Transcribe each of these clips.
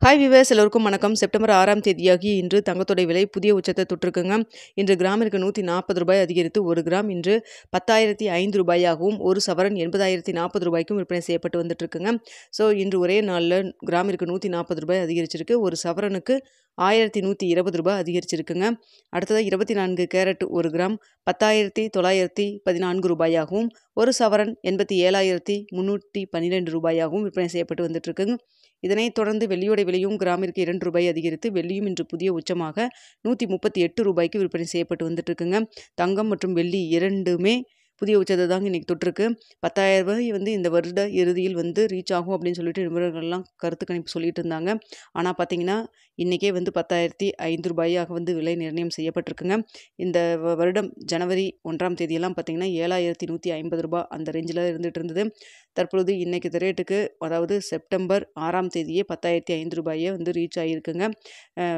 Hi viewers, எல்லோருக்கும் வணக்கம். September 6ஆம் தேதியாகி இன்று தங்கத்தோடைய விலை புதிய உச்சத்தை தொட்டிருக்குங்க. இன்று கிராமிற்கு ரூ. 140 அதிகரித்து 1 கிராம் இன்று 10,005 ரூபாயாகவும், ஒரு சவரன் 80,040 ரூபாய்க்கும் விற்பனை செய்யப்பட்டு வந்துட்டு இருக்குங்க. ஸோ இன்று ஒரே நாளில் கிராமிற்கு ரூ. 140 அதிகரிச்சிருக்கு. ஒரு சவரனுக்கு 1,120 ரூபாய் அதிகரிச்சிருக்குங்க. அடுத்ததாக 24 கேரட் 1 கிராம் 10,914 ரூபாயாகவும், ஒரு சவரன் 87,312 ரூபாயாகவும் விற்பனை செய்யப்பட்டு வந்துட்டு இருக்குங்க. இதனைத் தொடர்ந்து வெள்ளியோட விலையும் கிராமிற்கு ரூ. 2 அதிகரித்து வெள்ளியும் இன்று புதிய உச்சமாக ரூ. 138 விற்பனை செய்யப்பட்டு வந்துட்டு இருக்குங்க. தங்கம் மற்றும் வெள்ளி இரண்டுமே புதிய உச்சத்தை தாங்க இன்றைக்கி தொட்டிருக்கு. 10,000 வந்து இந்த வருட இறுதியில் வந்து ரீச் ஆகும் அப்படின்னு சொல்லிட்டு நிபுணர்கள்லாம் கருத்து கணிப்பு சொல்லிட்டு இருந்தாங்க. ஆனால் பார்த்தீங்கன்னா இன்றைக்கே வந்து 10,005 ரூபாயாக வந்து விலை நிர்ணயம் செய்யப்பட்டிருக்குங்க. இந்த வருடம் ஜனவரி 1ஆம் தேதியெல்லாம் பார்த்தீங்கன்னா 7,150 ரூபாய் அந்த ரேஞ்சில் இருந்துகிட்டு இருந்தது. தற்பொழுது இன்றைக்கி ரேட்டுக்கு, அதாவது செப்டம்பர் 6ஆம் தேதியே 10,005 ரூபாயே வந்து ரீச் ஆகியிருக்குங்க.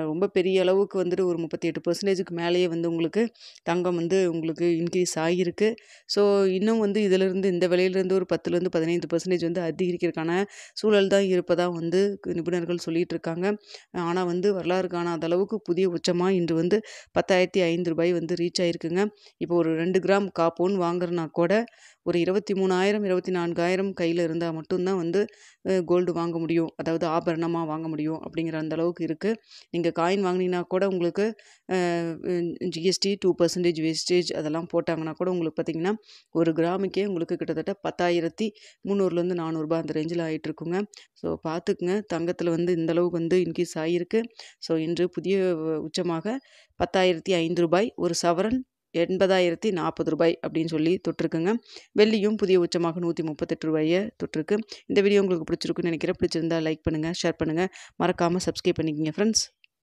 ரொம்ப பெரிய அளவுக்கு வந்துட்டு ஒரு 38% மேலேயே வந்து உங்களுக்கு தங்கம் வந்து உங்களுக்கு இன்க்ரீஸ் ஆகியிருக்கு. ஸோ இன்னும் வந்து இதிலிருந்து இந்த விலையிலேருந்து ஒரு 10லேருந்து 15% வந்து அதிகரிக்கிறதுக்கான சூழல் தான் இருப்பதாக வந்து நிபுணர்கள் சொல்லிகிட்டு இருக்காங்க. ஆனால் வந்து வரலாறு காணாத அளவுக்கு புதிய உச்சமாக இன்று வந்து 10,005 ரூபாய் வந்து ரீச் ஆகிருக்குங்க. இப்போ ஒரு 2 கிராம் காப்போன் வாங்குறனா கூட ஒரு 23,000 24,000 கையில் இருந்தால் மட்டும்தான் வந்து கோல்டு வாங்க முடியும், அதாவது ஆபரணமாக வாங்க முடியும் அப்படிங்கிற அந்த அளவுக்கு இருக்குது. நீங்கள் காயின் வாங்கினீங்கன்னா கூட உங்களுக்கு ஜிஎஸ்டி 2% வேஸ்டேஜ் அதெல்லாம் போட்டாங்கன்னா கூட உங்களுக்கு பார்த்திங்கன்னா ஒரு கிராமுக்கே உங்களுக்கு கிட்டத்தட்ட 10,300லேருந்து 400 ரூபாய் அந்த ரேஞ்சில் ஆகிட்டு இருக்குங்க. ஸோ பார்த்துக்குங்க, தங்கத்தில் வந்து இந்த அளவுக்கு வந்து இன்க்ரீஸ் ஆகியிருக்கு. ஸோ இன்று புதிய உச்சமாக 10,005 ரூபாய், ஒரு சவரன் 80,040 ரூபாய் அப்படின்னு சொல்லி தொட்டிருக்குங்க. வெள்ளியும் புதிய உச்சமாக 138 ரூபாயை தொட்டிருக்கு. இந்த வீடியோ உங்களுக்கு பிடிச்சிருக்குன்னு நினைக்கிறேன். பிடிச்சிருந்தா லைக் பண்ணுங்கள், ஷேர் பண்ணுங்கள், மறக்காமல் சப்ஸ்கிரைப் பண்ணிக்கங்க ஃப்ரெண்ட்ஸ்.